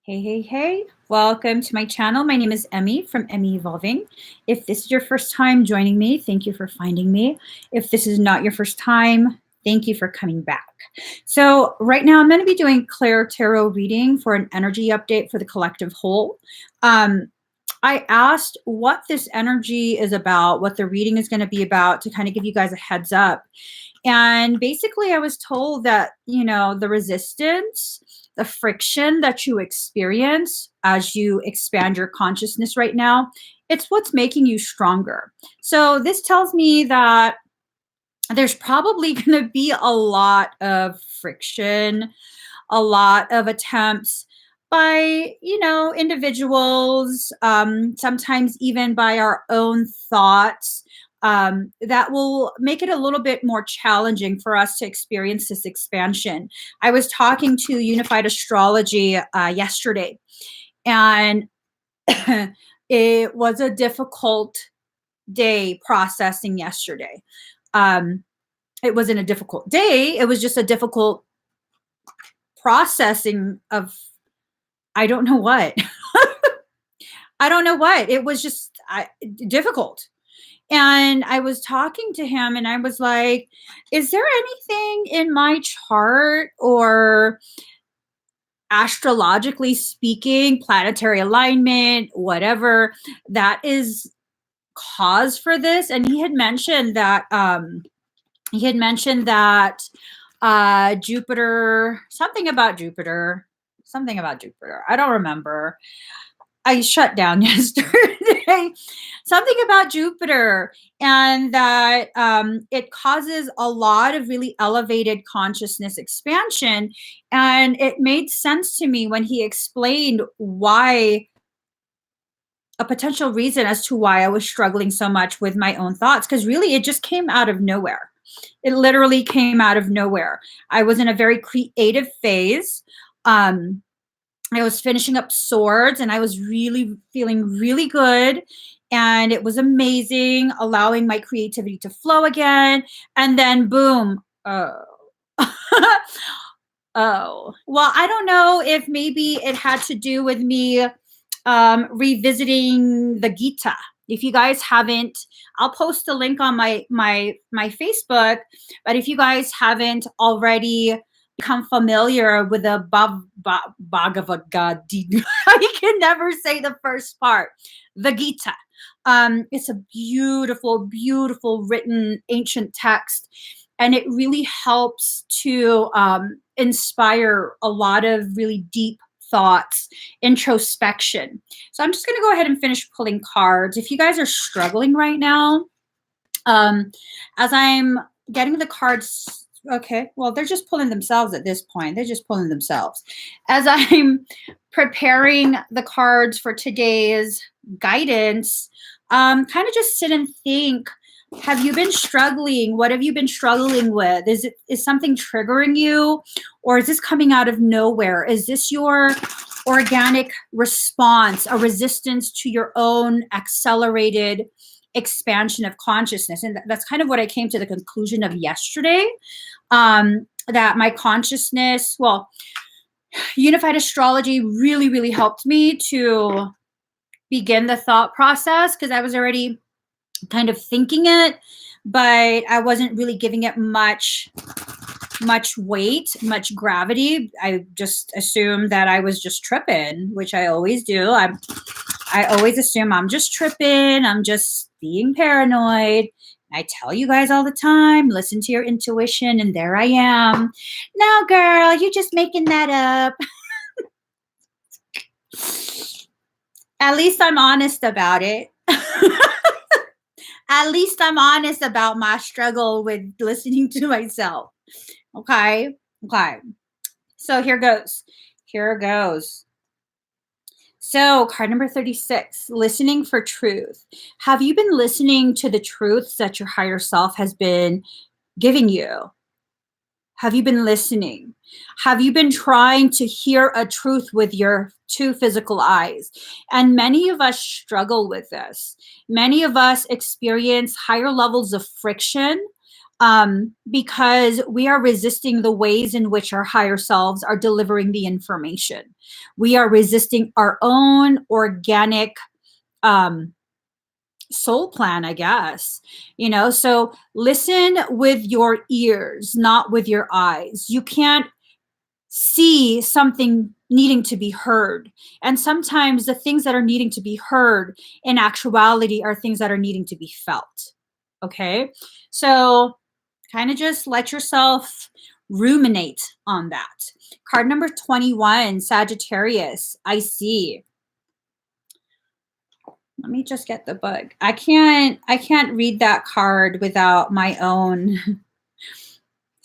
Hey, hey, hey. Welcome to my channel. My name is Emmie from Emmie Evolving. If this is your first time joining me, thank you for finding me. If this is not your first time, thank you for coming back. So right now I'm going to be doing ClairTarot reading for an energy update for the collective whole. I asked what this energy is about, what the reading is going to be about to kind of give you guys a heads up. And basically I was told that, the resistance, the friction that you experience as you expand your consciousness right now, it's what's making you stronger. So this tells me that there's probably going to be a lot of friction, a lot of attempts by individuals, sometimes even by our own thoughts, that will make it a little bit more challenging for us to experience this expansion. I was talking to Unified Astrology yesterday, and it was a difficult day processing yesterday. It wasn't a difficult day, it was just a difficult processing of I don't know what. I don't know what. It was just difficult. And I was talking to him and I was like, is there anything in my chart or astrologically speaking, planetary alignment, whatever, that is cause for this? And he had mentioned that Jupiter, something about Jupiter. I don't remember. I shut down yesterday. Something about Jupiter, and that it causes a lot of really elevated consciousness expansion. And it made sense to me when he explained why, a potential reason as to why I was struggling so much with my own thoughts, because really it just came out of nowhere. It literally came out of nowhere. I was in a very creative phase. I was finishing up Swords and I was really feeling really good. And it was amazing, allowing my creativity to flow again. And then boom. Oh. Oh. Well, I don't know if maybe it had to do with me revisiting the Gita. If you guys haven't, I'll post a link on my Facebook. But if you guys haven't already become familiar with the Bhagavad Gita, I can never say the first part. The Gita. It's a beautiful, beautiful written ancient text, and it really helps to inspire a lot of really deep thoughts, introspection. So I'm just going to go ahead and finish pulling cards. If you guys are struggling right now, as I'm getting the cards, okay, well, they're just pulling themselves at this point. They're just pulling themselves. As I'm preparing the cards for today's guidance, kind of just sit and think. Have you been struggling? What have you been struggling with? Is something triggering you, or is this coming out of nowhere? Is this your organic response, a resistance to your own accelerated expansion of consciousness? And that's kind of what I came to the conclusion of yesterday, that my consciousness, well, Unified Astrology really, really helped me to begin the thought process, because I was already kind of thinking it, but I wasn't really giving it much weight, much gravity. I just assumed that I was just tripping, which I always do. I always assume I'm just tripping. I'm just being paranoid. I tell you guys all the time, listen to your intuition, and there I am. No, girl, you're just making that up. At least I'm honest about it. At least I'm honest about my struggle with listening to myself. Okay. So here goes. So card number 36, listening for truth. Have you been listening to the truths that your higher self has been giving you? Have you been listening? Have you been trying to hear a truth with your two physical eyes? And many of us struggle with this. Many of us experience higher levels of friction because we are resisting the ways in which our higher selves are delivering the information. We are resisting our own organic soul plan, I guess. So listen with your ears, not with your eyes. You can't see something needing to be heard. And sometimes the things that are needing to be heard in actuality are things that are needing to be felt. Okay. So kind of just let yourself ruminate on that. Card number 21, Sagittarius. I see. Let me just get the book. I can't read that card without my own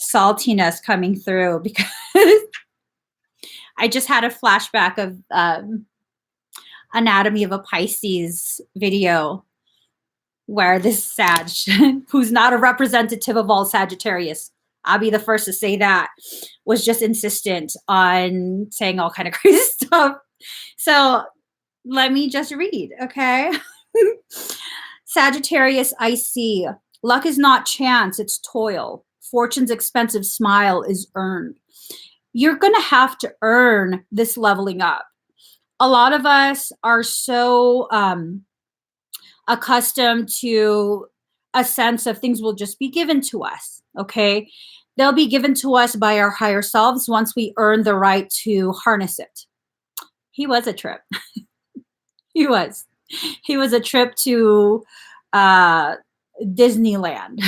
saltiness coming through, because I just had a flashback of Anatomy of a Pisces video where this Sag, who's not a representative of all Sagittarius, I'll be the first to say that, was just insistent on saying all kind of crazy stuff. So let me just read, okay? Sagittarius, I see. Luck is not chance, it's toil. Fortune's expensive smile is earned. You're going to have to earn this leveling up. A lot of us are so accustomed to a sense of things will just be given to us, okay? They'll be given to us by our higher selves once we earn the right to harness it. He was a trip. He was a trip to Disneyland.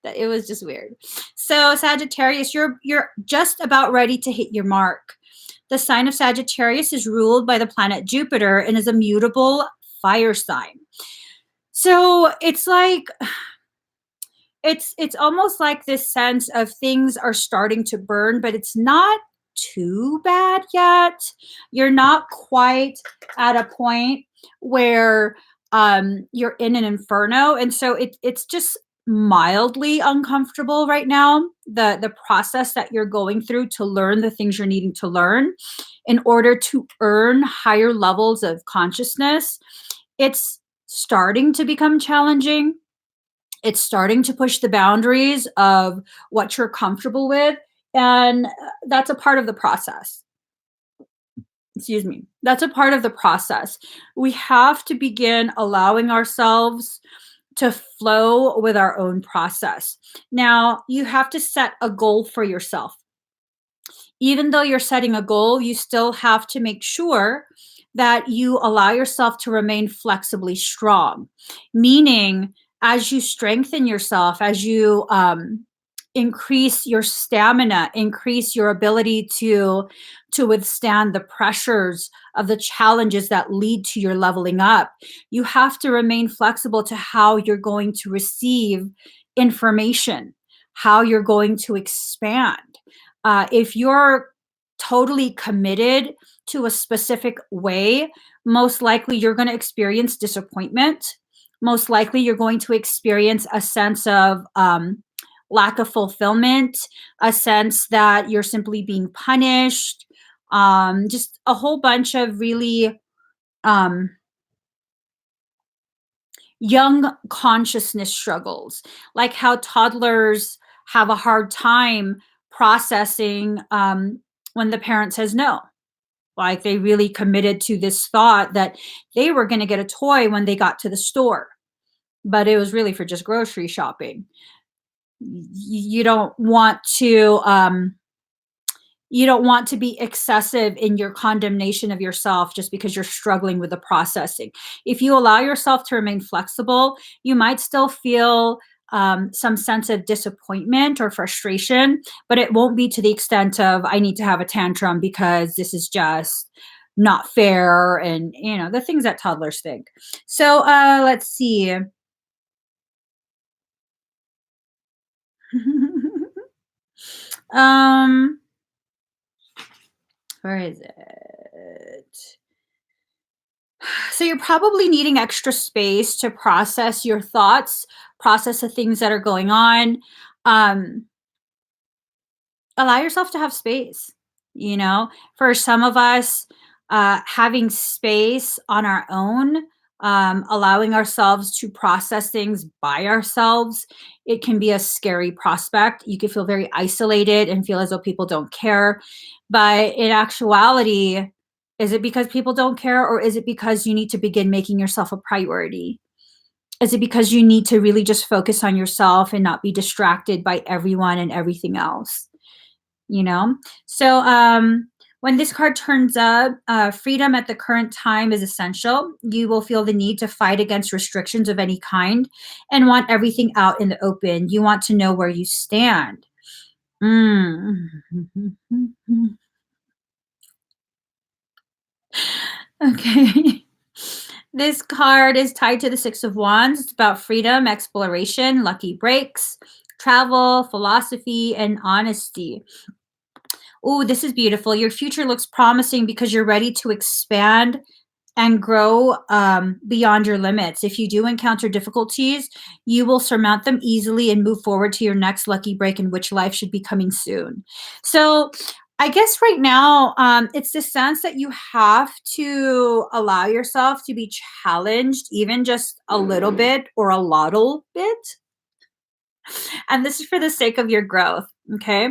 It was just weird. So Sagittarius, you're just about ready to hit your mark. The sign of Sagittarius is ruled by the planet Jupiter and is a mutable fire sign. So it's like it's almost like this sense of things are starting to burn, but it's not too bad yet. You're not quite at a point where you're in an inferno, and so it's just mildly uncomfortable right now, the process that you're going through to learn the things you're needing to learn in order to earn higher levels of consciousness. It's starting to become challenging. It's starting to push the boundaries of what you're comfortable with, and that's a part of the process. Excuse me. That's a part of the process. We have to begin allowing ourselves to flow with our own process. Now, you have to set a goal for yourself. Even though you're setting a goal, you still have to make sure that you allow yourself to remain flexibly strong, meaning as you strengthen yourself, as you increase your stamina, increase your ability to withstand the pressures of the challenges that lead to your leveling up, you have to remain flexible to how you're going to receive information, how you're going to expand. If you're totally committed to a specific way, most likely you're going to experience disappointment. Most likely you're going to experience a sense of lack of fulfillment, a sense that you're simply being punished, just a whole bunch of really young consciousness struggles, like how toddlers have a hard time processing when the parent says no. Like they really committed to this thought that they were going to get a toy when they got to the store, but it was really for just grocery shopping. You don't want to be excessive in your condemnation of yourself just because you're struggling with the processing. If you allow yourself to remain flexible, you might still feel some sense of disappointment or frustration, but it won't be to the extent of I need to have a tantrum because this is just not fair, and the things that toddlers think. So let's see. um where is it? So you're probably needing extra space to process your thoughts, process the things that are going on. Um, Allow yourself to have space. For some of us, having space on our own allowing ourselves to process things by ourselves, it can be a scary prospect. You can feel very isolated and feel as though people don't care. But in actuality, is it because people don't care, or is it because you need to begin making yourself a priority? Is it because you need to really just focus on yourself and not be distracted by everyone and everything else? You know? So when this card turns up, freedom at the current time is essential. You will feel the need to fight against restrictions of any kind and want everything out in the open. You want to know where you stand. Mm. Okay. This card is tied to the Six of Wands. It's about freedom, exploration, lucky breaks, travel, philosophy, and honesty. Oh, this is beautiful. Your future looks promising because you're ready to expand and grow beyond your limits. If you do encounter difficulties, you will surmount them easily and move forward to your next lucky break, in which life should be coming soon. So I guess right now, it's the sense that you have to allow yourself to be challenged, even just a little bit or a lottle bit. And this is for the sake of your growth, okay?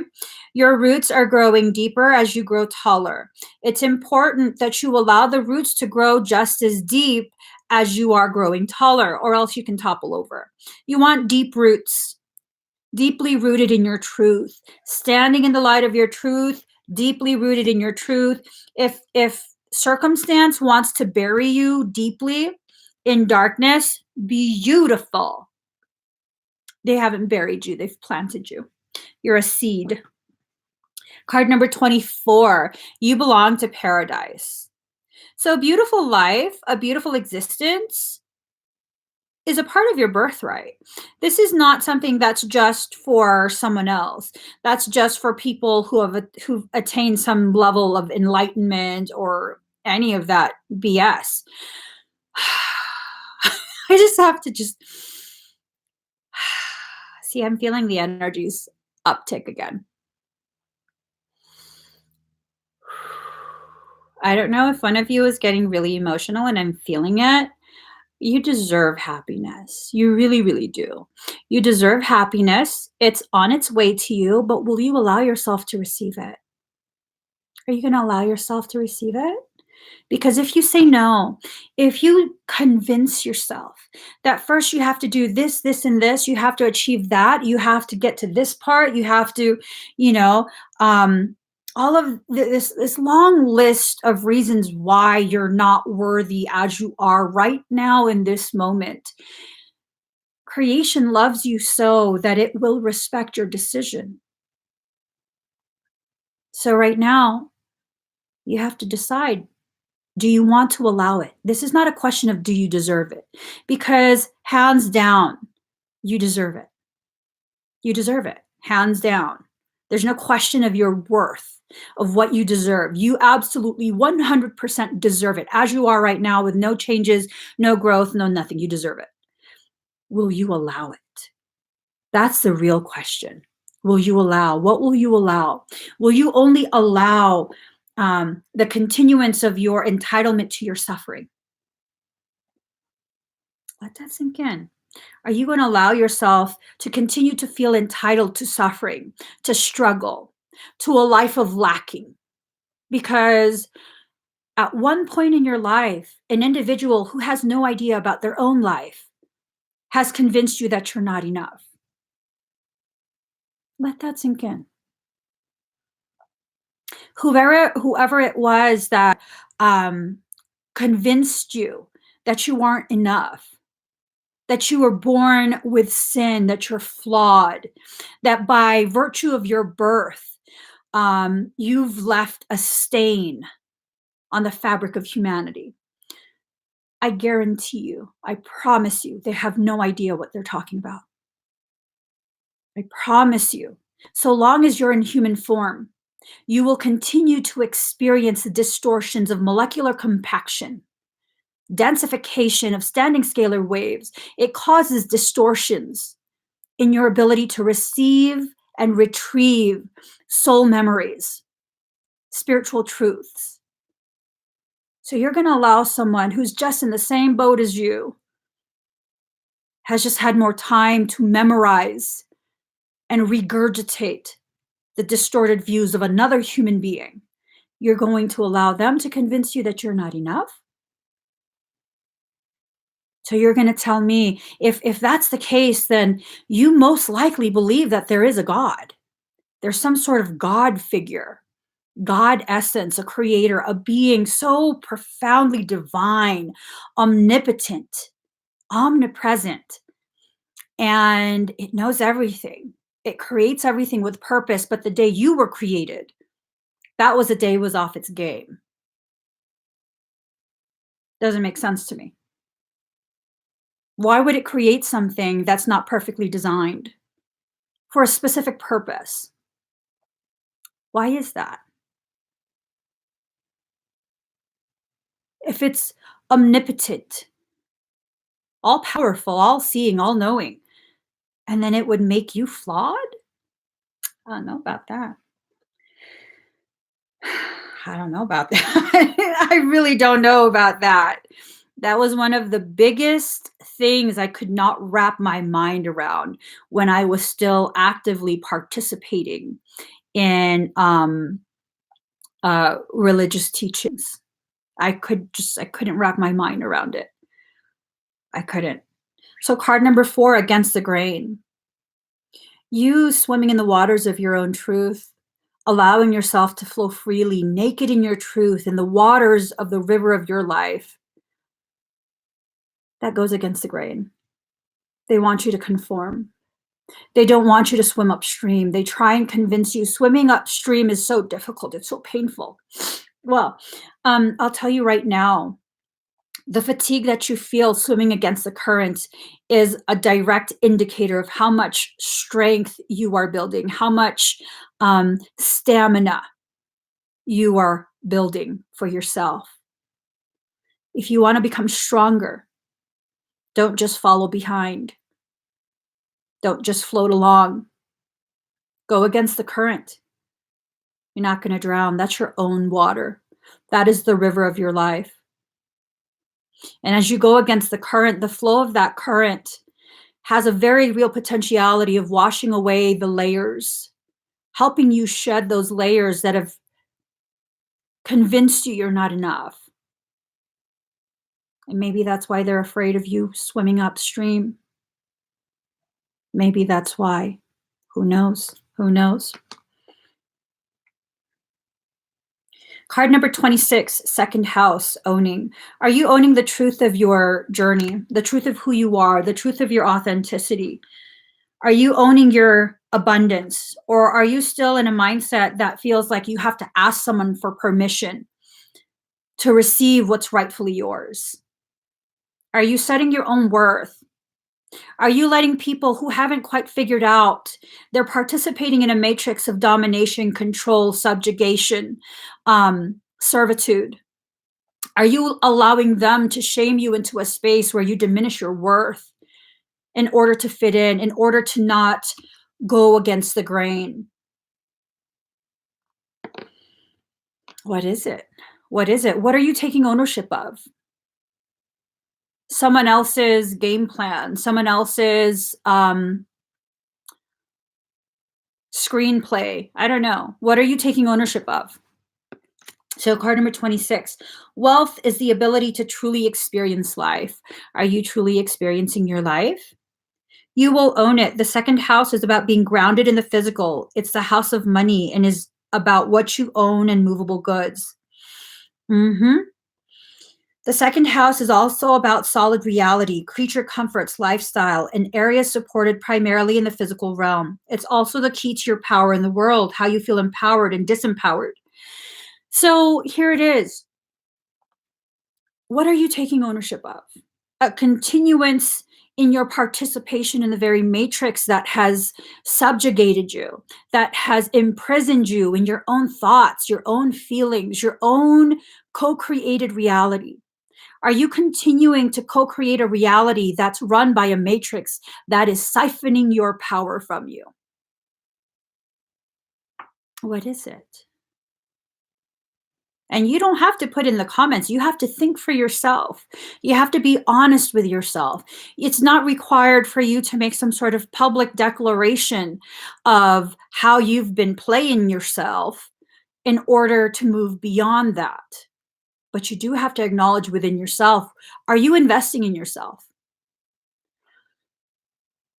Your roots are growing deeper as you grow taller. It's important that you allow the roots to grow just as deep as you are growing taller, or else you can topple over. You want deep roots, deeply rooted in your truth, standing in the light of your truth, deeply rooted in your truth. If circumstance wants to bury you deeply in darkness, beautiful. They haven't buried you, they've planted you. You're a seed. Card number 24, you belong to paradise. So, a beautiful life, a beautiful existence is a part of your birthright. This is not something that's just for someone else. That's just for people who've attained some level of enlightenment or any of that BS. I just have to see, I'm feeling the energies uptick again. I don't know if one of you is getting really emotional and I'm feeling it. You deserve happiness. You really, really do. You deserve happiness. It's on its way to you, but will you allow yourself to receive it? Are you going to allow yourself to receive it? Because if you say no, if you convince yourself that first you have to do this, this, and this, you have to achieve that, you have to get to this part, you have to, you know, all of this long list of reasons why you're not worthy as you are right now in this moment. Creation loves you so that it will respect your decision. So right now, you have to decide, do you want to allow it? This is not a question of do you deserve it, because hands down, you deserve it. You deserve it, hands down. There's no question of your worth, of what you deserve. You absolutely 100% deserve it as you are right now, with no changes, no growth, no nothing. You deserve it. Will you allow it? That's the real question. Will you allow? What will you allow? Will you only allow the continuance of your entitlement to your suffering? Let that sink in. Are you going to allow yourself to continue to feel entitled to suffering, to struggle, to a life of lacking? Because at one point in your life, an individual who has no idea about their own life has convinced you that you're not enough. Let that sink in. Whoever it was that convinced you that you aren't enough, that you were born with sin, that you're flawed, that by virtue of your birth, you've left a stain on the fabric of humanity. I guarantee you, I promise you, they have no idea what they're talking about. I promise you, so long as you're in human form, you will continue to experience the distortions of molecular compaction, densification of standing scalar waves. It causes distortions in your ability to receive and retrieve soul memories, spiritual truths. So you're going to allow someone who's just in the same boat as you, has just had more time to memorize and regurgitate the distorted views of another human being. You're going to allow them to convince you that you're not enough. So you're going to tell me, if that's the case, then you most likely believe that there is a God. There's some sort of God figure, God essence, a creator, a being so profoundly divine, omnipotent, omnipresent, and it knows everything. It creates everything with purpose, but the day you were created, that was the day it was off its game. Doesn't make sense to me. Why would it create something that's not perfectly designed for a specific purpose? Why is that? If it's omnipotent, all powerful, all seeing, all knowing, and then it would make you flawed? I don't know about that. I don't know about that. I really don't know about that. That was one of the biggest things I could not wrap my mind around when I was still actively participating in religious teachings. I couldn't wrap my mind around it. I couldn't. So card number 4, against the grain. You swimming in the waters of your own truth, allowing yourself to flow freely, naked in your truth, in the waters of the river of your life. That goes against the grain. They want you to conform. They don't want you to swim upstream. They try and convince you swimming upstream is so difficult. It's so painful. Well, I'll tell you right now, the fatigue that you feel swimming against the current is a direct indicator of how much strength you are building, how much stamina you are building for yourself. If you want to become stronger, don't just follow behind. Don't just float along. Go against the current. You're not going to drown. That's your own water. That is the river of your life. And as you go against the current, the flow of that current has a very real potentiality of washing away the layers, helping you shed those layers that have convinced you you're not enough. And maybe that's why they're afraid of you swimming upstream. Maybe that's why. Who knows? Who knows? Card number 26, second house, owning. Are you owning the truth of your journey, the truth of who you are, the truth of your authenticity? Are you owning your abundance? Or are you still in a mindset that feels like you have to ask someone for permission to receive what's rightfully yours? Are you setting your own worth? Are you letting people who haven't quite figured out, they're participating in a matrix of domination, control, subjugation, servitude? Are you allowing them to shame you into a space where you diminish your worth in order to fit in order to not go against the grain? What is it? What is it? What are you taking ownership of? Someone else's game plan, someone else's screenplay. I don't know. What are you taking ownership of? So card number 26, wealth is the ability to truly experience life. Are you truly experiencing your life? You will own it. The second house is about being grounded in the physical. It's the house of money and is about what you own and movable goods. The second house is also about solid reality, creature comforts, lifestyle, and areas supported primarily in the physical realm. It's also the key to your power in the world, how you feel empowered and disempowered. So here it is. What are you taking ownership of? A continuance in your participation in the very matrix that has subjugated you, that has imprisoned you in your own thoughts, your own feelings, your own co-created reality. Are you continuing to co-create a reality that's run by a matrix that is siphoning your power from you? What is it? And you don't have to put in the comments. You have to think for yourself. You have to be honest with yourself. It's not required for you to make some sort of public declaration of how you've been playing yourself in order to move beyond that. But you do have to acknowledge within yourself, are you investing in yourself?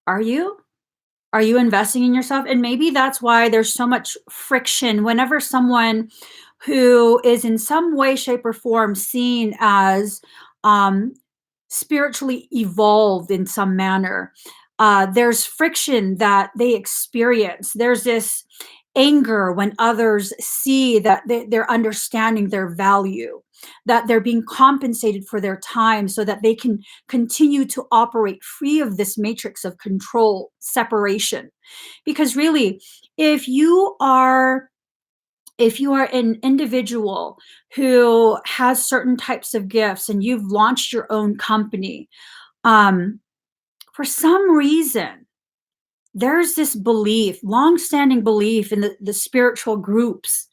Are you? Are you investing in yourself? And maybe that's why there's so much friction whenever someone who is in some way, shape, or form seen as um, spiritually evolved in some manner. There's friction that they experience. There's this anger when others see that they're understanding their value, that they're being compensated for their time so that they can continue to operate free of this matrix of control, separation. Because really, if you are an individual who has certain types of gifts and you've launched your own company, um, for some reason, there's this belief, long-standing belief in the spiritual groups.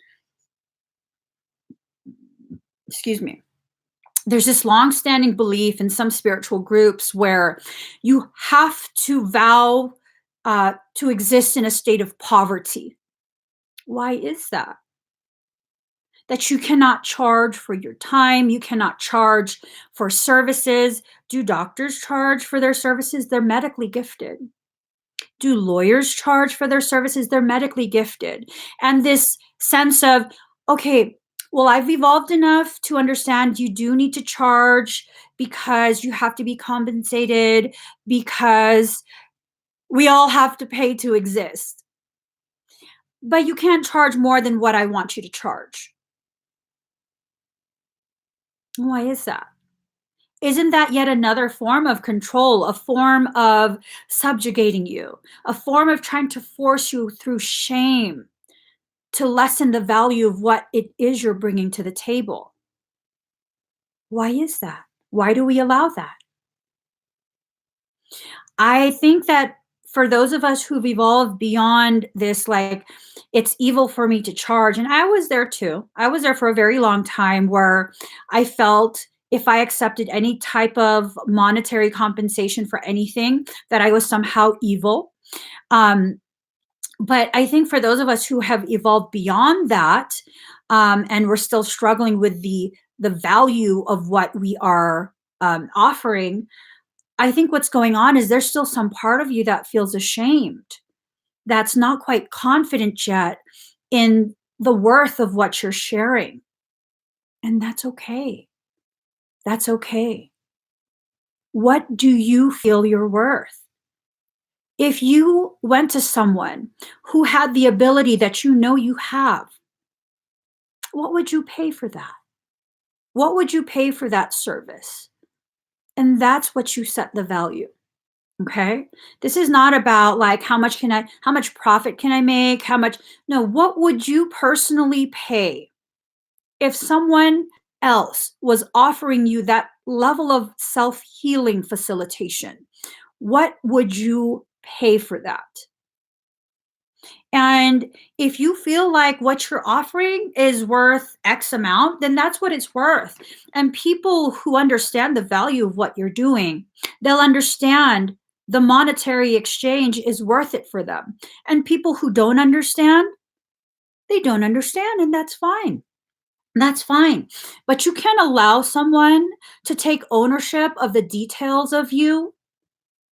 Excuse me. There's this long-standing belief in some spiritual groups where you have to vow to exist in a state of poverty. Why is that? That you cannot charge for your time, you cannot charge for services. Do doctors charge for their services? They're medically gifted. Do lawyers charge for their services? They're medically gifted. And this sense of, okay, well, I've evolved enough to understand you do need to charge because you have to be compensated, because we all have to pay to exist. But you can't charge more than what I want you to charge. Why is that? Isn't that yet another form of control, a form of subjugating you, a form of trying to force you through shame to lessen the value of what it is you're bringing to the table? Why is that? Why do we allow that? I think that for those of us who've evolved beyond this, like, it's evil for me to charge. And I was there too. I was there for a very long time where I felt if I accepted any type of monetary compensation for anything, that I was somehow evil. Um, but I think for those of us who have evolved beyond that, and we're still struggling with the value of what we are offering, I think what's going on is there's still some part of you that feels ashamed, that's not quite confident yet in the worth of what you're sharing. And that's okay. That's okay. What do you feel you're worth? If you went to someone who had the ability that you know you have, what would you pay for that? What would you pay for that service? And that's what you set the value. Okay. This is not about like how much profit can I make? How much, no, what would you personally pay if someone else was offering you that level of self healing facilitation? What would you pay for that? And if you feel like what you're offering is worth X amount, then that's what it's worth. And people who understand the value of what you're doing, they'll understand the monetary exchange is worth it for them. And people who don't understand, they don't understand, and that's fine. That's fine. But you can't allow someone to take ownership of the details of you,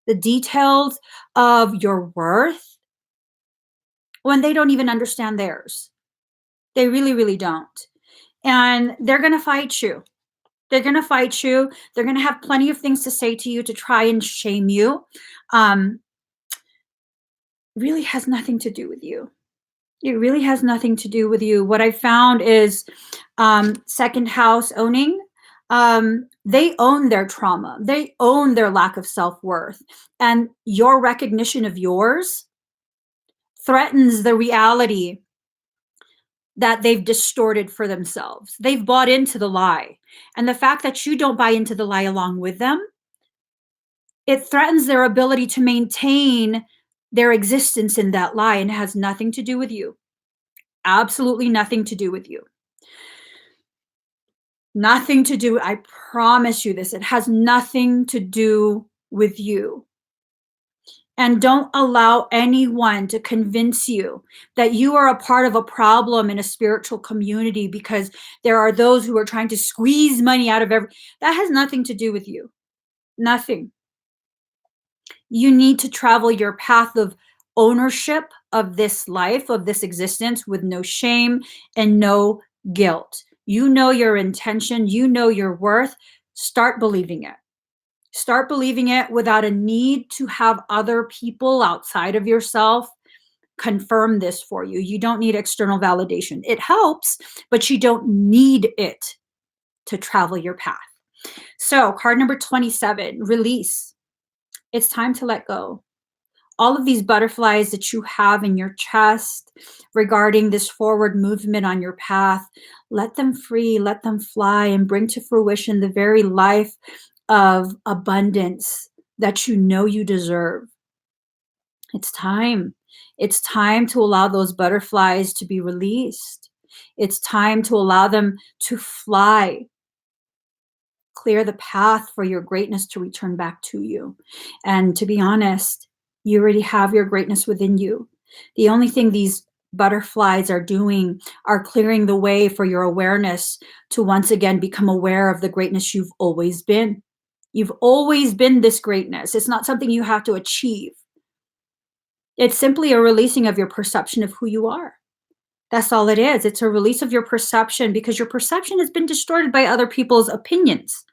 the details of your worth, when they don't even understand theirs. They really, really don't. And they're going to fight you. They're going to fight you. They're going to have plenty of things to say to you to try and shame you. Um, really has nothing to do with you. It really has nothing to do with you. What I found is second house owning. They own their trauma. They own their lack of self-worth. And your recognition of yours threatens the reality that they've distorted for themselves. They've bought into the lie. And the fact that you don't buy into the lie along with them, it threatens their ability to maintain their existence in that lie, and it has nothing to do with you. Absolutely nothing to do with you. Nothing to do, I promise you this, it has nothing to do with you. And don't allow anyone to convince you that you are a part of a problem in a spiritual community because there are those who are trying to squeeze money out of that has nothing to do with you. Nothing. You need to travel your path of ownership of this life, of this existence, with no shame and no guilt. You know your intention, you know your worth. Start believing it. Start believing it without a need to have other people outside of yourself confirm this for you. You don't need external validation. It helps, but you don't need it to travel your path. So, card number 27, release. It's time to let go. All of these butterflies that you have in your chest regarding this forward movement on your path, let them free, let them fly, and bring to fruition the very life of abundance that you know you deserve. It's time. It's time to allow those butterflies to be released. It's time to allow them to fly. Clear the path for your greatness to return back to you. And to be honest, you already have your greatness within you. The only thing these butterflies are doing are clearing the way for your awareness to once again become aware of the greatness you've always been. You've always been this greatness. It's not something you have to achieve. It's simply a releasing of your perception of who you are. That's all it is. It's a release of your perception because your perception has been distorted by other people's opinions.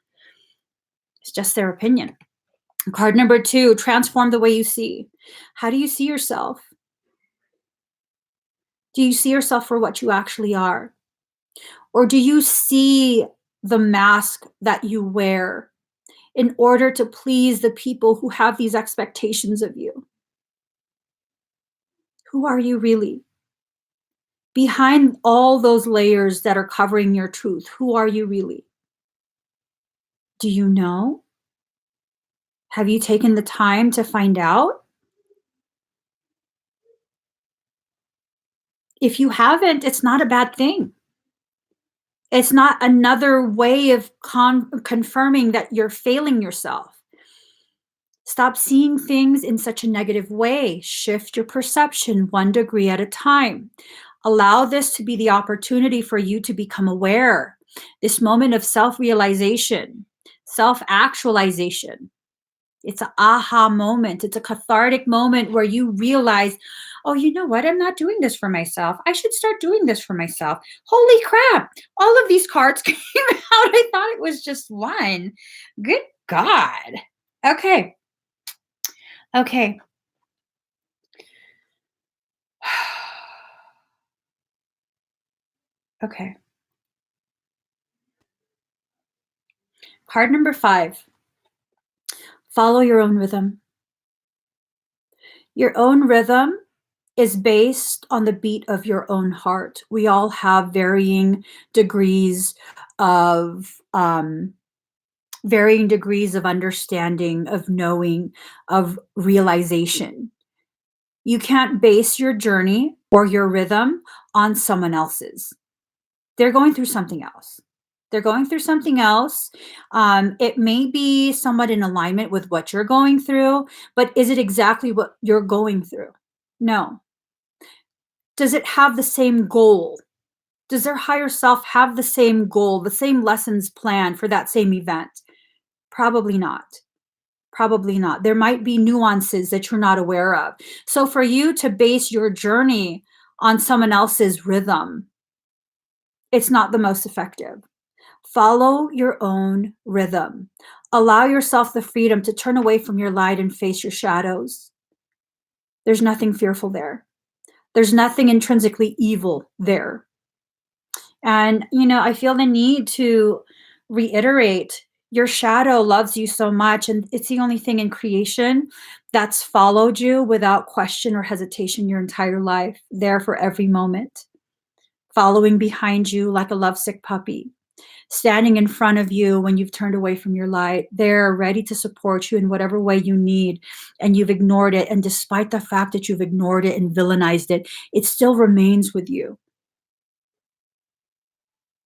It's just their opinion. Card number 2, transform the way you see. How do you see yourself? Do you see yourself for what you actually are? Or do you see the mask that you wear in order to please the people who have these expectations of you? Who are you really? Behind all those layers that are covering your truth, who are you really? Do you know? Have you taken the time to find out? If you haven't, it's not a bad thing. It's not another way of confirming that you're failing yourself. Stop seeing things in such a negative way. Shift your perception 1 degree at a time. Allow this to be the opportunity for you to become aware. This moment of self-realization, self-actualization. It's an aha moment. It's a cathartic moment where you realize, oh, you know what? I'm not doing this for myself. I should start doing this for myself. Holy crap. All of these cards came out. I thought it was just one. Good God. Okay. Okay. Okay. Card number 5. Follow your own rhythm. Your own rhythm is based on the beat of your own heart. We all have degrees of varying degrees of understanding, of knowing, of realization. You can't base your journey or your rhythm on someone else's. They're going through something else. They're going through something else. It may be somewhat in alignment with what you're going through, but is it exactly what you're going through? No. Does it have the same goal? Does their higher self have the same goal, the same lessons planned for that same event? Probably not. Probably not. There might be nuances that you're not aware of. So for you to base your journey on someone else's rhythm, it's not the most effective. Follow your own rhythm. Allow yourself the freedom to turn away from your light and face your shadows. There's nothing fearful there. There's nothing intrinsically evil there. And, I feel the need to reiterate your shadow loves you so much. And it's the only thing in creation that's followed you without question or hesitation your entire life, there for every moment, following behind you like a lovesick puppy, standing in front of you when you've turned away from your light. They're ready to support you in whatever way you need, and you've ignored it. And despite the fact that you've ignored it and villainized it, it still remains with you.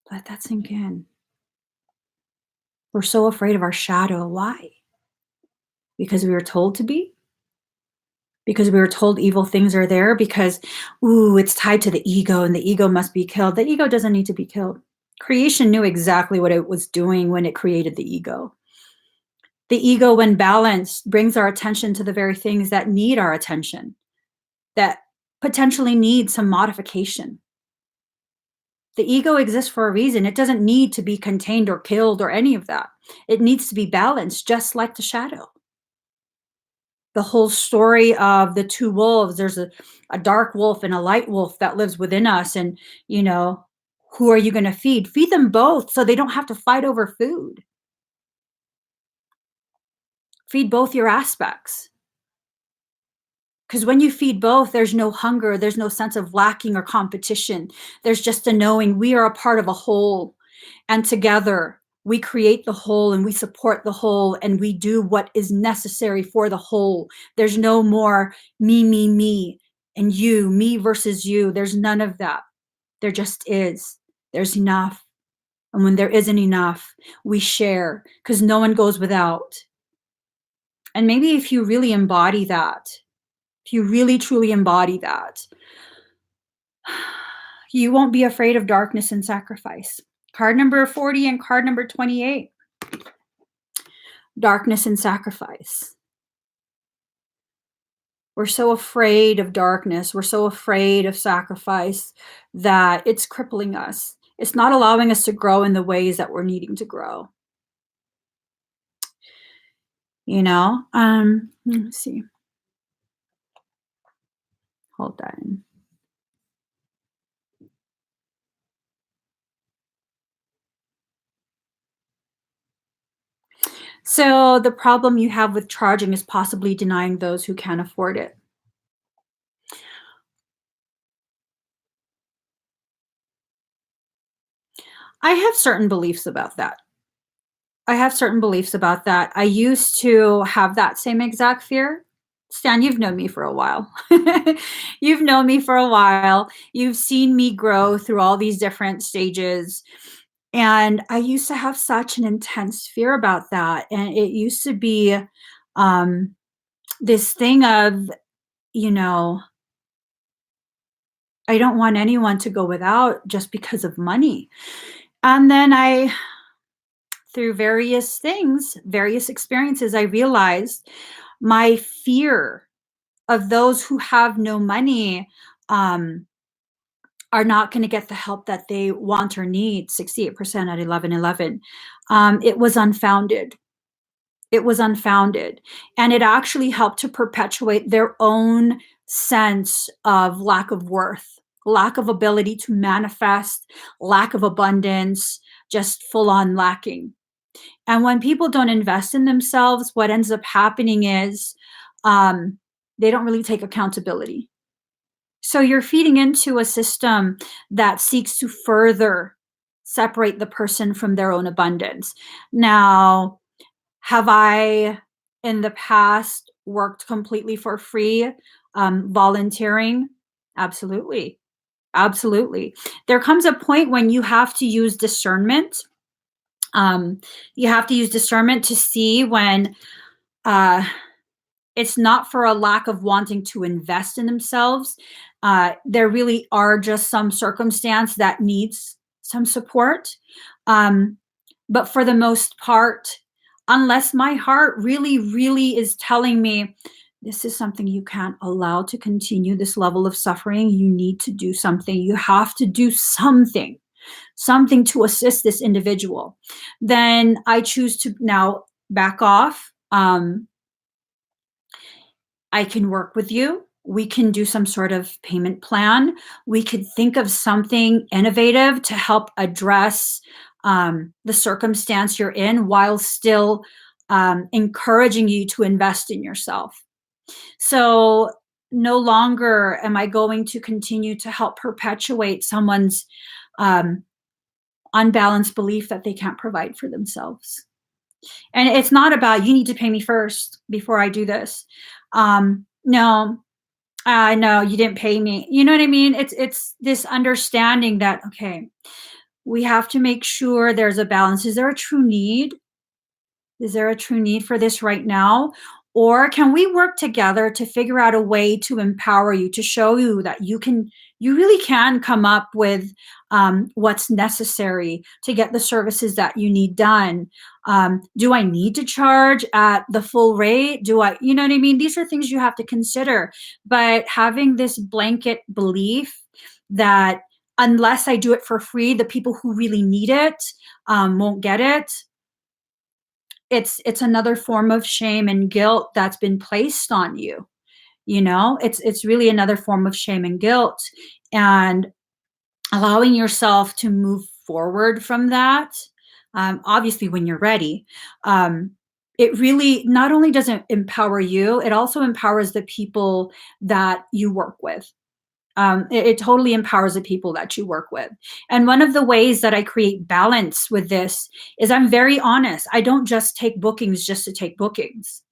Let that sink in. We're so afraid of our shadow. Why? Because we were told to be? Because we were told evil things are there? Because, ooh, it's tied to the ego and the ego must be killed. The ego doesn't need to be killed. Creation knew exactly what it was doing when it created the ego. The ego, when balanced, brings our attention to the very things that need our attention, that potentially need some modification. The ego exists for a reason. It doesn't need to be contained or killed or any of that. It needs to be balanced, just like the shadow. The whole story of the two wolves, there's a dark wolf and a light wolf that lives within us. And, you know, who are you going to feed? Feed them both so they don't have to fight over food. Feed both your aspects. Because when you feed both, there's no hunger, there's no sense of lacking or competition. There's just a knowing we are a part of a whole. And together, we create the whole and we support the whole and we do what is necessary for the whole. There's no more me, and you, me versus you. There's none of that. There just is. There's enough. And when there isn't enough, we share because no one goes without. And maybe if you really embody that, if you really truly embody that, you won't be afraid of darkness and sacrifice. Card number 40 and card number 28. Darkness and sacrifice. We're so afraid of darkness. We're so afraid of sacrifice that it's crippling us. It's not allowing us to grow in the ways that we're needing to grow. You know, let me see. Hold that in. So the problem you have with charging is possibly denying those who can't afford it. I have certain beliefs about that. I used to have that same exact fear. Stan, you've known me for a while. You've known me for a while. You've seen me grow through all these different stages. And I used to have such an intense fear about that. And it used to be this thing of, you know, I don't want anyone to go without just because of money. And then through various things, various experiences, I realized my fear of those who have no money are not going to get the help that they want or need. 68% at 1111. It was unfounded. It was unfounded. And it actually helped to perpetuate their own sense of lack of worth, lack of ability to manifest, lack of abundance, just full on lacking. And when people don't invest in themselves, what ends up happening is they don't really take accountability. So you're feeding into a system that seeks to further separate the person from their own abundance. Now, have I in the past worked completely for free, volunteering? Absolutely. Absolutely. There comes a point when you have to use discernment. You have to use discernment to see when it's not for a lack of wanting to invest in themselves. There really are just some circumstance that needs some support. But for the most part, unless my heart really, really is telling me, this is something you can't allow to continue, this level of suffering, you need to do something. You have to do something to assist this individual. Then I choose to now back off. I can work with you. We can do some sort of payment plan. We could think of something innovative to help address the circumstance you're in while still encouraging you to invest in yourself. So no longer am I going to continue to help perpetuate someone's unbalanced belief that they can't provide for themselves. And it's not about, you need to pay me first before I do this. No, no, you didn't pay me. You know what I mean? It's this understanding that, okay, we have to make sure there's a balance. Is there a true need? Is there a true need for this right now? Or can we work together to figure out a way to empower you, to show you that you really can come up with what's necessary to get the services that you need done? Do I need to charge at the full rate? Do I, you know what I mean? These are things you have to consider. But having this blanket belief that unless I do it for free, the people who really need it won't get it, it's another form of shame and guilt that's been placed on you. You know, it's really another form of shame and guilt, and allowing yourself to move forward from that, obviously when you're ready. It really not only doesn't empower you, it also empowers the people that you work with. It totally empowers the people that you work with. And one of the ways that I create balance with this is I'm very honest. I don't just take bookings just to take bookings.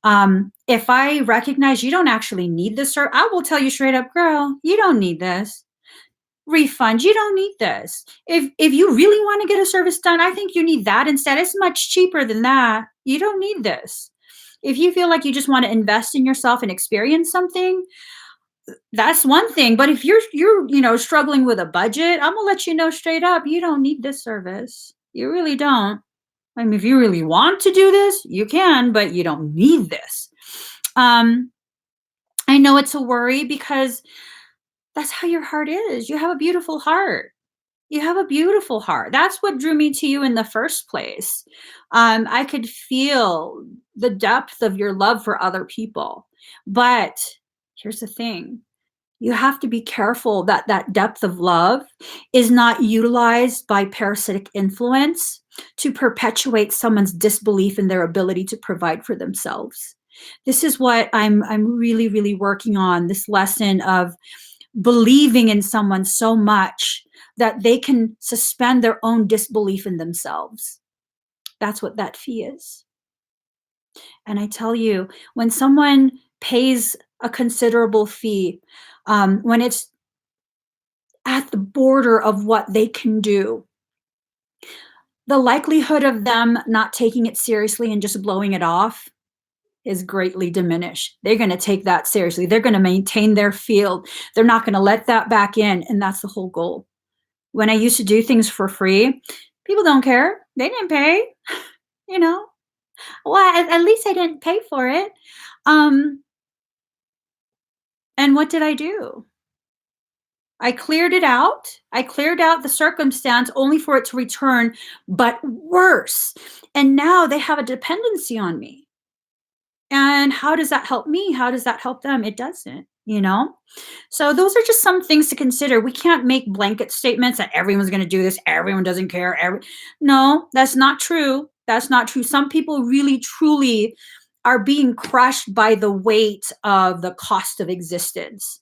If I recognize you don't actually need this, or I will tell you straight up, girl, you don't need this. Refund, you don't need this. If you really want to get a service done, I think you need that instead. It's much cheaper than that. You don't need this. If you feel like you just want to invest in yourself and experience something, that's one thing. But if you're struggling with a budget, I'm gonna let you know straight up, you don't need this service. You really don't. I mean, if you really want to do this, you can, but you don't need this. Um, I know it's a worry because that's how your heart is. You have a beautiful heart. You have a beautiful heart. That's what drew me to you in the first place. I could feel the depth of your love for other people. But here's the thing, you have to be careful that that depth of love is not utilized by parasitic influence to perpetuate someone's disbelief in their ability to provide for themselves. This is what I'm really, really working on, this lesson of believing in someone so much that they can suspend their own disbelief in themselves. That's what that fee is. And I tell you, when someone pays a considerable fee, when it's at the border of what they can do, the likelihood of them not taking it seriously and just blowing it off is greatly diminished. They're going to take that seriously. They're going to maintain their field. They're not going to let that back in. And that's the whole goal. When I used to do things for free, people don't care. They didn't pay, you know. Well, at least I didn't pay for it. Um, and what did I do? I cleared it out. I cleared out the circumstance only for it to return, but worse. And now they have a dependency on me. And how does that help me? How does that help them? It doesn't, you know? So those are just some things to consider. We can't make blanket statements that everyone's going to do this, everyone doesn't care. No, that's not true. That's not true. Some people really truly are being crushed by the weight of the cost of existence.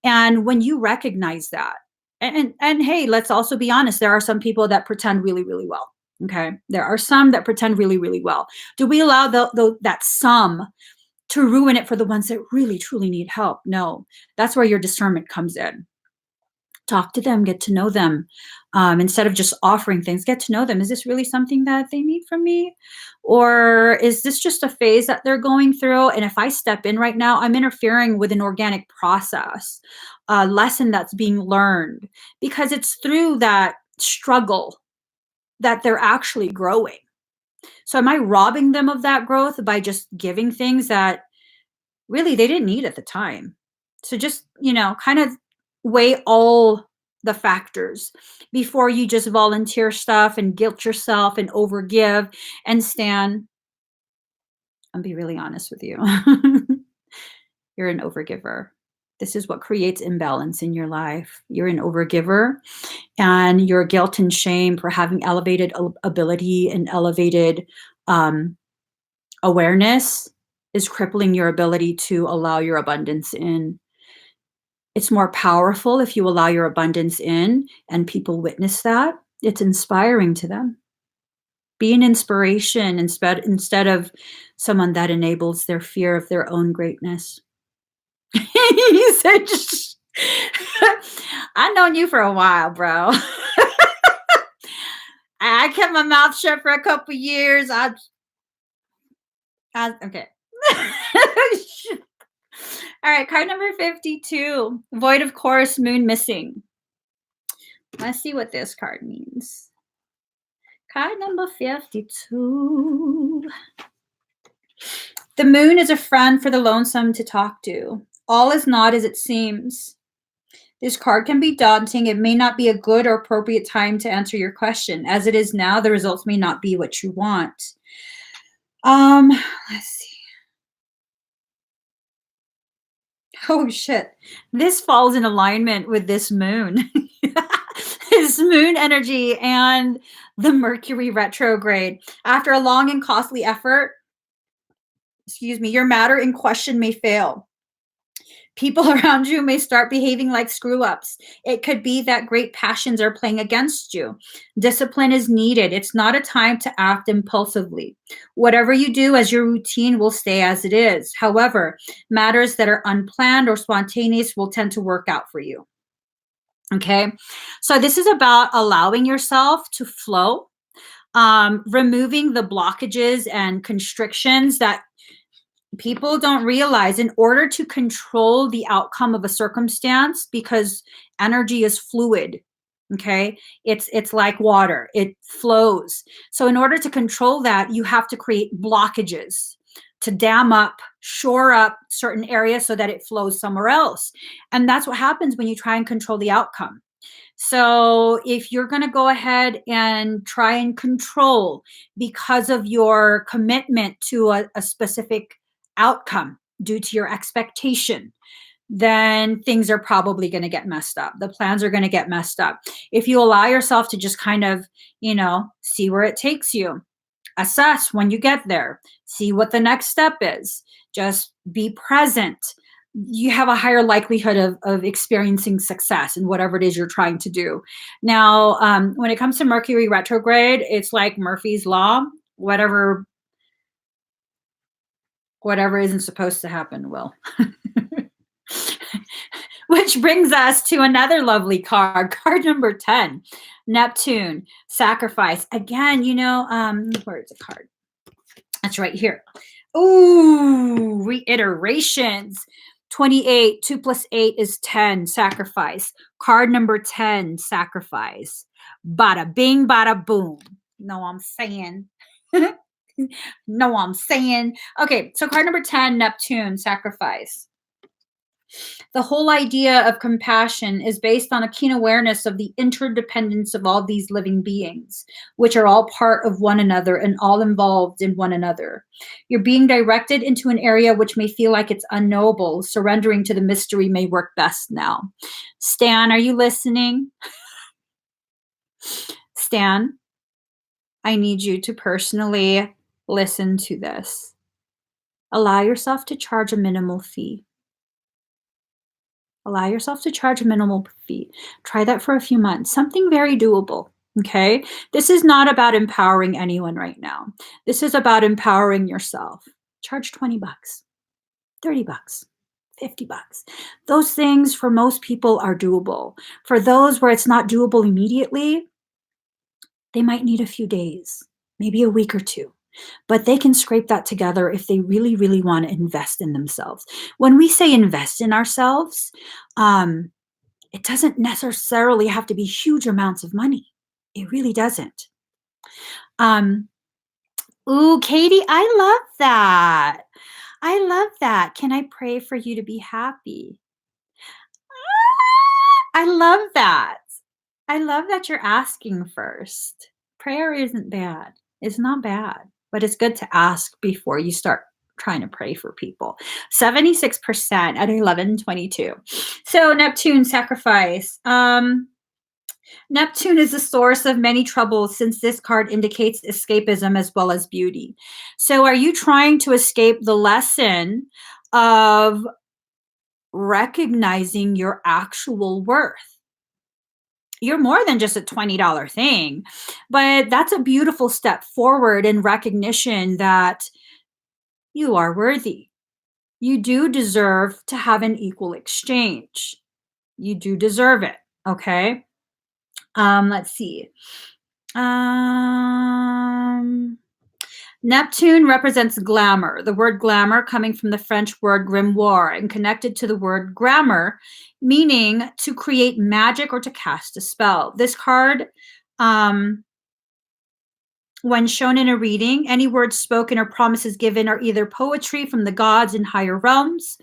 And when you recognize that, and hey, let's also be honest, there are some people that pretend really, really well. Okay. There are some that pretend really, really well. Do we allow that some to ruin it for the ones that really, truly need help? No. That's where your discernment comes in. Talk to them, get to know them. Instead of just offering things, get to know them. Is this really something that they need from me? Or is this just a phase that they're going through? And if I step in right now, I'm interfering with an organic process, a lesson that's being learned, because it's through that struggle that they're actually growing. So am I robbing them of that growth by just giving things that really they didn't need at the time? So just, kind of weigh all the factors before you just volunteer stuff and guilt yourself and overgive and stand. I'll be really honest with you. You're an overgiver. This is what creates imbalance in your life. You're an overgiver, and your guilt and shame for having elevated ability and elevated awareness is crippling your ability to allow your abundance in. It's more powerful if you allow your abundance in and people witness that. It's inspiring to them. Be an inspiration instead of someone that enables their fear of their own greatness. He said, I've known you for a while, bro. I kept my mouth shut for a couple years. Okay. All right, card number 52. Void of course, moon missing. Let's see what this card means. Card number 52. The moon is a friend for the lonesome to talk to. All is not as it seems. This card can be daunting. It may not be a good or appropriate time to answer your question. As it is now, the results may not be what you want. Let's see. Oh shit. This falls in alignment with this moon. This moon energy and the Mercury retrograde. After a long and costly effort, your matter in question may fail. People around you may start behaving like screw ups. It could be that great passions are playing against you. Discipline is needed. It's not a time to act impulsively. Whatever you do as your routine will stay as it is. However, matters that are unplanned or spontaneous will tend to work out for you. Okay. So this is about allowing yourself to flow, removing the blockages and constrictions that people don't realize in order to control the outcome of a circumstance, because energy is fluid. Okay. It's like water. It flows. So in order to control that, you have to create blockages to dam up, shore up certain areas so that it flows somewhere else. And that's what happens when you try and control the outcome. So if you're going to go ahead and try and control because of your commitment to a specific outcome due to your expectation, then things are probably going to get messed up. The plans are going to get messed up. If you allow yourself to just kind of, see where it takes you, assess when you get there, see what the next step is, just be present, you have a higher likelihood of experiencing success in whatever it is you're trying to do. Now, when it comes to Mercury retrograde, it's like Murphy's Law. Whatever isn't supposed to happen will. Which brings us to another lovely card number 10, Neptune, sacrifice. Again, where's the card? That's right here. Ooh, reiterations. 28, 2 plus 8 is 10, sacrifice. Card number 10, sacrifice. Bada bing, bada boom. Know what I'm saying? Know what I'm saying? Okay, so card number 10, Neptune, sacrifice. The whole idea of compassion is based on a keen awareness of the interdependence of all these living beings, which are all part of one another and all involved in one another. You're being directed into an area which may feel like it's unknowable. Surrendering to the mystery may work best now. Stan, are you listening? Stan, I need you to personally listen to this. Allow yourself to charge a minimal fee. Allow yourself to charge a minimal fee. Try that for a few months. Something very doable. Okay. This is not about empowering anyone right now. This is about empowering yourself. Charge 20 bucks, 30 bucks, 50 bucks. Those things for most people are doable. For those where it's not doable immediately, they might need a few days, maybe a week or two. But they can scrape that together if they really, really want to invest in themselves. When we say invest in ourselves, it doesn't necessarily have to be huge amounts of money. It really doesn't. Ooh, Katie, I love that. I love that. Can I pray for you to be happy? I love that. I love that you're asking first. Prayer isn't bad. It's not bad, but it's good to ask before you start trying to pray for people. 76% at 11:22. So Neptune sacrifice. Neptune is the source of many troubles since this card indicates escapism as well as beauty. So are you trying to escape the lesson of recognizing your actual worth? You're more than just a $20 thing, but that's a beautiful step forward in recognition that you are worthy. You do deserve to have an equal exchange. You do deserve it. Okay. Let's see. Neptune represents glamour, the word glamour coming from the French word grimoire and connected to the word grammar, meaning to create magic or to cast a spell. This card, when shown in a reading, any words spoken or promises given are either poetry from the gods in higher realms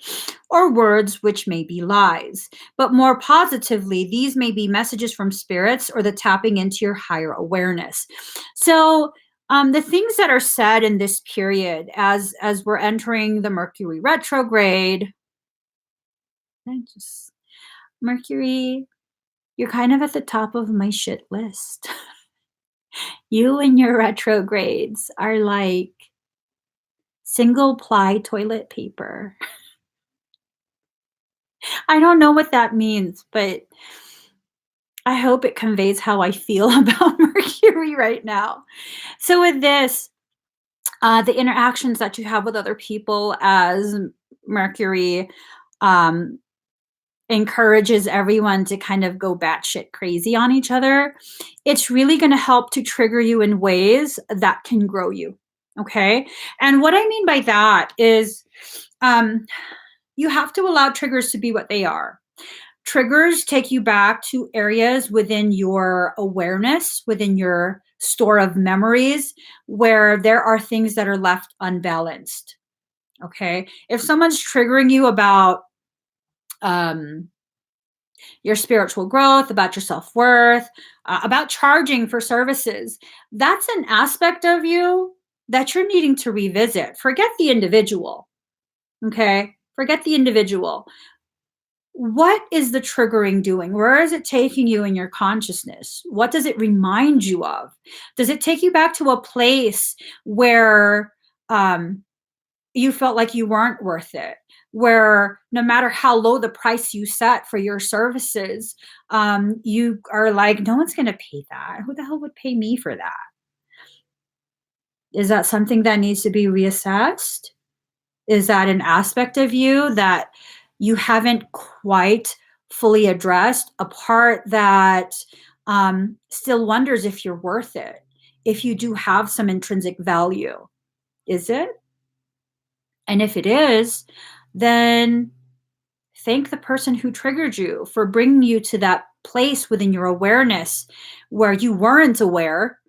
or words which may be lies. But more positively, these may be messages from spirits or the tapping into your higher awareness. So, the things that are said in this period as we're entering the Mercury retrograde, Mercury, you're kind of at the top of my shit list. You and your retrogrades are like single ply toilet paper. I don't know what that means, but I hope it conveys how I feel about Mercury right now. So, with this, the interactions that you have with other people as Mercury um, encourages everyone to kind of go batshit crazy on each other, it's really going to help to trigger you in ways that can grow you. Okay. And what I mean by that is you have to allow triggers to be what they are. Triggers take you back to areas within your awareness, within your store of memories, where there are things that are left unbalanced. Okay. If someone's triggering you about, your spiritual growth, about your self worth, about charging for services, that's an aspect of you that you're needing to revisit. Forget the individual. Okay. Forget the individual. What is the triggering doing? Where is it taking you in your consciousness? What does it remind you of? Does it take you back to a place where you felt like you weren't worth it? Where no matter how low the price you set for your services, you are like, no one's going to pay that. Who the hell would pay me for that? Is that something that needs to be reassessed? Is that an aspect of you that you haven't quite fully addressed? A part that still wonders if you're worth it, if you do have some intrinsic value. Is it? And if it is, then thank the person who triggered you for bringing you to that place within your awareness where you weren't aware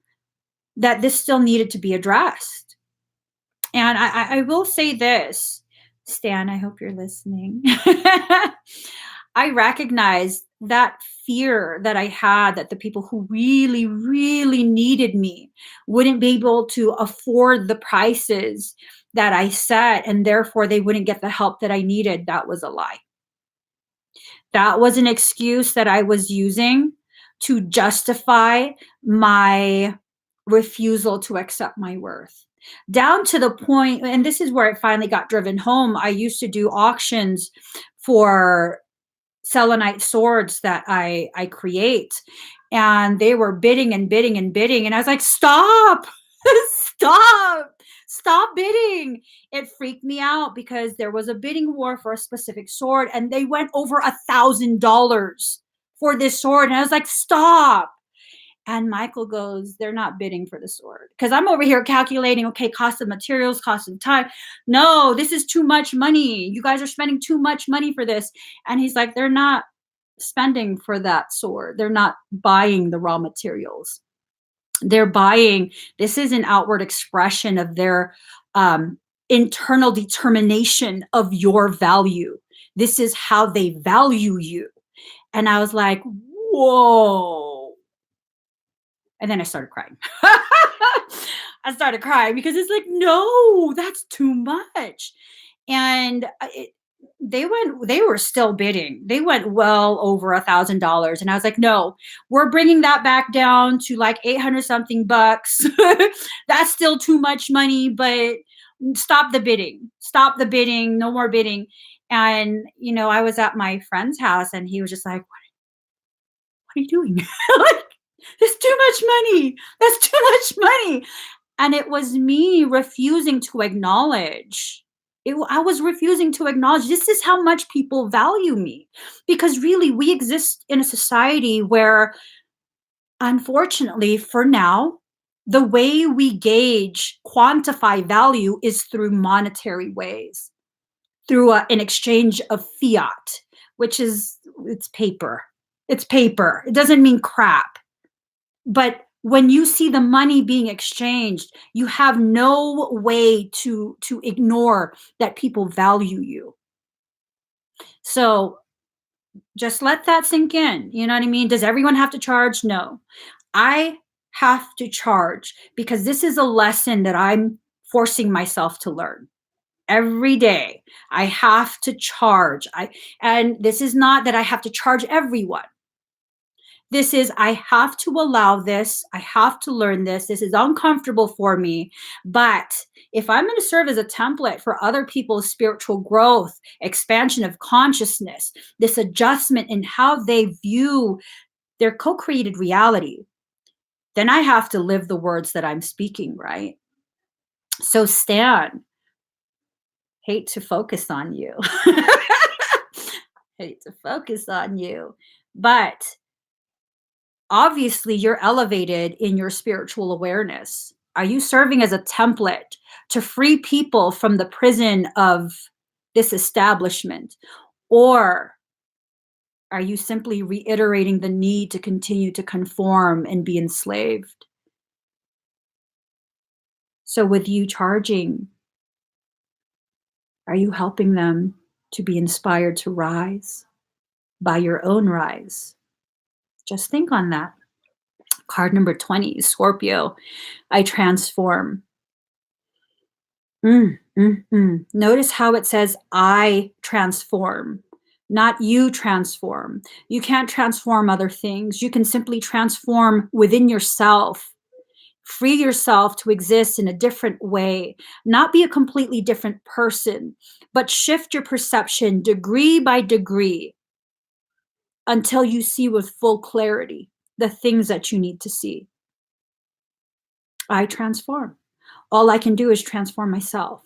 that this still needed to be addressed. And I will say this, Stan, I hope you're listening. I recognize that fear that I had that the people who really, really needed me wouldn't be able to afford the prices that I set, and therefore they wouldn't get the help that I needed. That was a lie. That was an excuse that I was using to justify my refusal to accept my worth. Down to the point, and this is where it finally got driven home. I used to do auctions for selenite swords that I create, and they were bidding and bidding and bidding, and I was like, stop, stop bidding. It freaked me out because there was a bidding war for a specific sword, and they went over $1,000 for this sword, and I was like, stop. And Michael goes, they're not bidding for the sword. Because I'm over here calculating, okay, cost of materials, cost of time. No, this is too much money. You guys are spending too much money for this. And he's like, they're not spending for that sword. They're not buying the raw materials. They're buying, this is an outward expression of their internal determination of your value. This is how they value you. And I was like, whoa. And then I started crying. I started crying because it's like, no, that's too much. And they were still bidding. They went well over $1,000. And I was like, no, we're bringing that back down to like 800 something bucks. That's still too much money, but stop the bidding. Stop the bidding. No more bidding. And, I was at my friend's house and he was just like, what are you doing? Like, there's too much money. That's too much money. And it was me refusing to acknowledge. I was refusing to acknowledge this is how much people value me. Because really, we exist in a society where, unfortunately, for now, The way we gauge, quantify value is through monetary ways, through an exchange of fiat, which is, it's paper. It's paper. It doesn't mean crap. But when you see the money being exchanged, you have no way to ignore that people value you. So just let that sink in. You know what I mean? Does everyone have to charge? No. I have to charge because this is a lesson that I'm forcing myself to learn. Every day I have to charge. And this is not that I have to charge everyone. This is, I have to allow this. I have to learn this. This is uncomfortable for me. But if I'm going to serve as a template for other people's spiritual growth, expansion of consciousness, this adjustment in how they view their co-created reality, then I have to live the words that I'm speaking, right? So Stan, hate to focus on you. Hate to focus on you. But obviously you're elevated in your spiritual awareness. Are you serving as a template to free people from the prison of this establishment? Or are you simply reiterating the need to continue to conform and be enslaved? So with you charging, are you helping them to be inspired to rise by your own rise? Just think on that. Card number 20, Scorpio. I transform. Notice how it says I transform, not you transform. You can't transform other things. You can simply transform within yourself. Free yourself to exist in a different way, not be a completely different person, but shift your perception degree by degree until you see with full clarity the things that you need to see. I transform. All I can do is transform myself.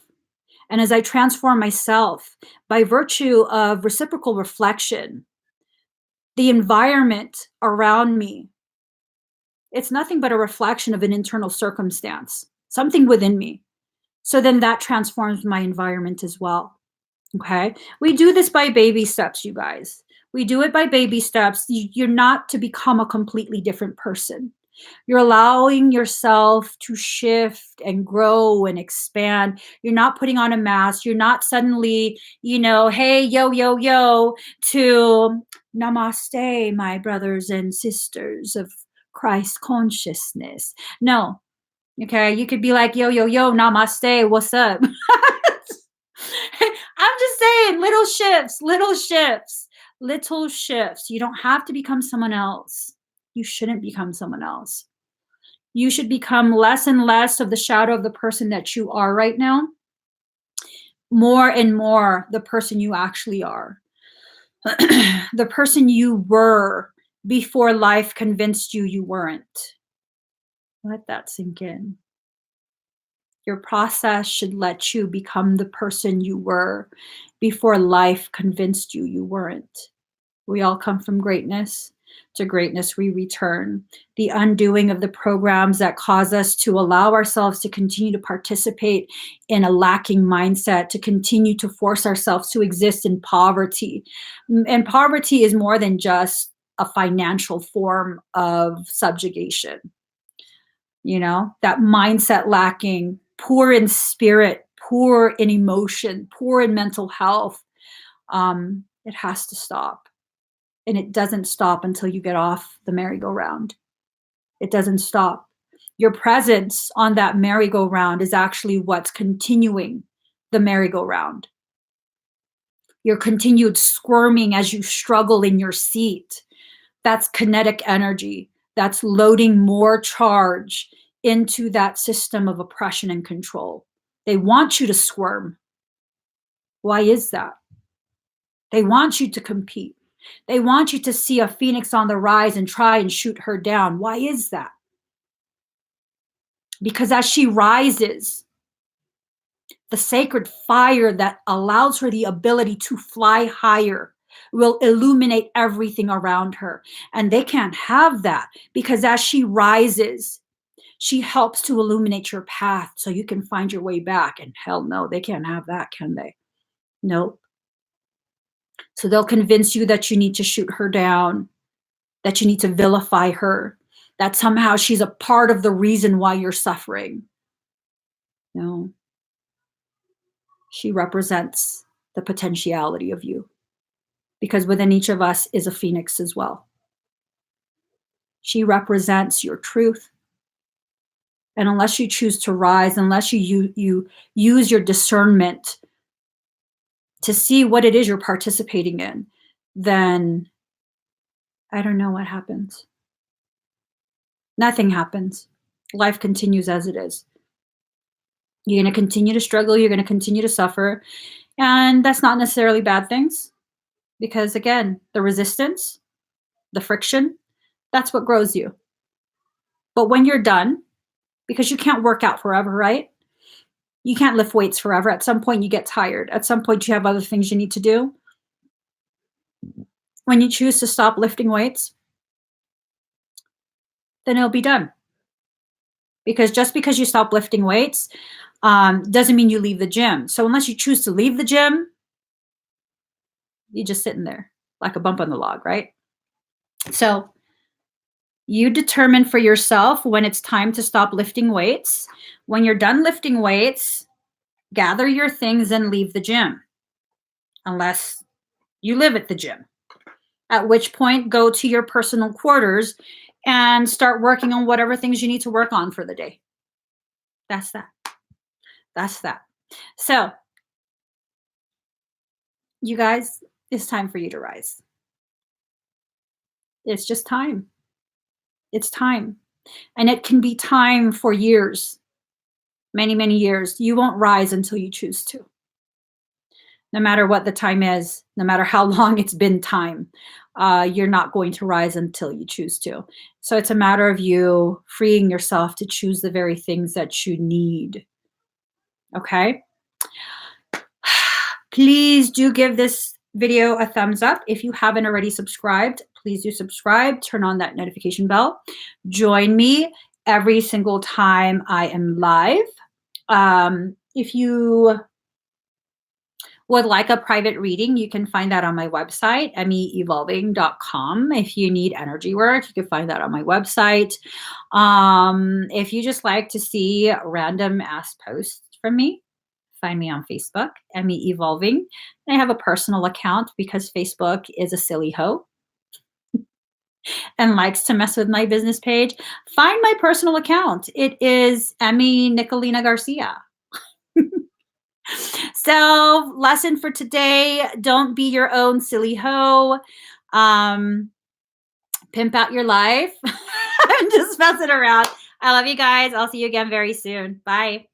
And as I transform myself, by virtue of reciprocal reflection, the environment around me, it's nothing but a reflection of an internal circumstance, something within me. So then that transforms my environment as well. Okay. We do this by baby steps, you guys. We do it by baby steps. You're not to become a completely different person. You're allowing yourself to shift and grow and expand. You're not putting on a mask. You're not suddenly, hey, yo, to namaste, my brothers and sisters of Christ consciousness. No. Okay. You could be like, yo, namaste. What's up? I'm just saying, little shifts. You don't have to become someone else. You shouldn't become someone else. You should become less and less of the shadow of the person that you are right now, more and more the person you actually are. The person you were before life convinced you weren't. Let that sink in. Your process should let you become the person you were before life convinced you weren't. We all come from greatness. To greatness we return. The undoing of the programs that cause us to allow ourselves to continue to participate in a lacking mindset, to continue to force ourselves to exist in poverty. And poverty is more than just a financial form of subjugation. That mindset lacking, poor in spirit, poor in emotion, poor in mental health. It has to stop. And it doesn't stop until you get off the merry-go-round. It doesn't stop. Your presence on that merry-go-round is actually what's continuing the merry-go-round. Your continued squirming as you struggle in your seat, that's kinetic energy. That's loading more charge into that system of oppression and control. They want you to squirm. Why is that? They want you to compete. They want you to see a phoenix on the rise and try and shoot her down. Why is that? Because as she rises, the sacred fire that allows her the ability to fly higher will illuminate everything around her. And they can't have that because as she rises, She helps to illuminate your path so you can find your way back. And hell no, they can't have that, can they? Nope. So they'll convince you that you need to shoot her down, that you need to vilify her, that somehow she's a part of the reason why you're suffering. No, she represents the potentiality of you, because within each of us is a phoenix as well. She represents your truth. And unless you choose to rise, unless you use your discernment to see what it is you're participating in, then I don't know what happens. Nothing happens. Life continues as it is. You're going to continue to struggle. You're going to continue to suffer. And that's not necessarily bad things, because again, the resistance, the friction, that's what grows you. But when you're done, because you can't work out forever, right? You can't lift weights forever. At some point, you get tired. At some point, you have other things you need to do. When you choose to stop lifting weights, then it'll be done. Because just because you stop lifting weights doesn't mean you leave the gym. So unless you choose to leave the gym, you're just sitting there like a bump on the log, right? So you determine for yourself when it's time to stop lifting weights. When you're done lifting weights, gather your things and leave the gym, unless you live at the gym. At which point, go to your personal quarters and start working on whatever things you need to work on for the day. That's that. That's that. So, you guys, it's time for you to rise. It's just time. It's time. And it can be time for years, many, many years. You won't rise until you choose to. No matter what the time is, no matter how long it's been time, you're not going to rise until you choose to. So it's a matter of you freeing yourself to choose the very things that you need. Okay? Please do give this video a thumbs up. If you haven't already subscribed, please do subscribe. Turn on that notification bell. Join me every single time I am live. If you would like a private reading, you can find that on my website, emmieevolving.com. If you need energy work, you can find that on my website. If you just like to see random ass posts from me, find me on Facebook, Emmie Evolving. I have a personal account because Facebook is a silly hoe and likes to mess with my business page. Find my personal account. It is Emmie Nicolina Garcia. So, lesson for today, don't be your own silly hoe. Pimp out your life. Just mess it around. I love you guys. I'll see you again very soon. Bye.